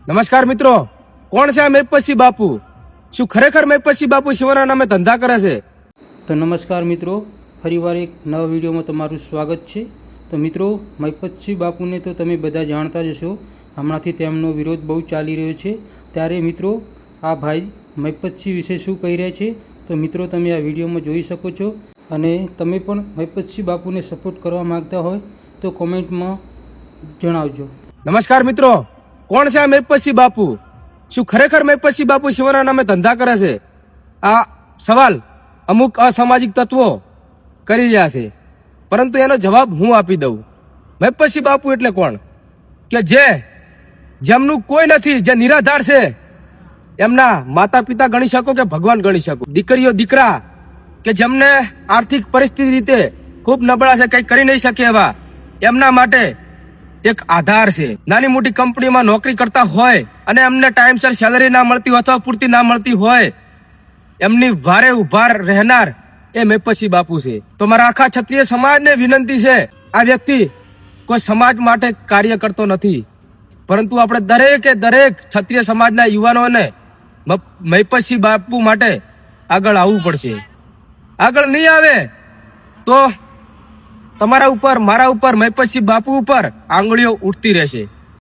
નમસ્કાર મિત્રો, કોણ છે આ મહિપતસિંહ બાપુ? શું ખરેખર મહિપતસિંહ બાપુ શિવાના નામે ધંધા કરે છે? તો નમસ્કાર મિત્રો, ફરીવાર એક નવા વિડીયોમાં તમારું સ્વાગત છે. તો મિત્રો, મહિપતસિંહ બાપુને તો તમે બધા જાણતા જ હશો. હમણાંથી તેમનો વિરોધ બહુ ચાલી રહ્યો છે. ત્યારે મિત્રો, આ ભાઈ મહિપતસિંહ વિશે શું કહી રહ્યા છે તો મિત્રો તમે આ વિડીયોમાં જોઈ શકો છો. અને તમે પણ મહિપતસિંહ બાપુને સપોર્ટ કરવા માગતા હોય તો કોમેન્ટમાં જણાવજો. નમસ્કાર મિત્રો, કોણ છે આ મહિપતસિંહ બાપુ? શું ખરેખર મહિપતસિંહ બાપુ શિવાના નામે ધંધા કરે છે? આ સવાલ અમુક અસામાજિક તત્વો કરી રહ્યા છે, પરંતુ એનો જવાબ હું આપી દઉં. મહિપતસિંહ બાપુ એટલે કોણ? કે જેમનું કોઈ નથી, જે નિરાધાર છે, એમના માતા પિતા ગણી શકો કે ભગવાન ગણી શકો, દીકરીઓ દીકરા કે જેમને આર્થિક પરિસ્થિતિ રીતે ખૂબ નબળા છે, કંઈ કરી નહીં શકે એવા, એમના માટે એક આધાર છે. નાની મોટી કંપનીમાં નોકરી કરતા હોય અને એમને ટાઈમસર સેલરી ના મળતી હોય અથવા પૂરતી ના મળતી હોય, એમની વારે ઉભા રહેનાર એ મહિપતસિંહ બાપુ છે. તો મારા આખા ક્ષત્રિય સમાજને વિનંતી છે, આ વ્યક્તિ કોઈ સમાજ માટે કાર્ય કરતો નથી, પરંતુ આપણે દરેક ક્ષત્રિય સમાજના યુવાનોને મહિપતસિંહ બાપુ માટે આગળ આવવું પડશે. આગળ નહીં આવે તો તમારા ઉપર, મારા ઉપર, મહિપતસિંહ બાપુ ઉપર આંગળીઓ ઉઠતી રહેશે.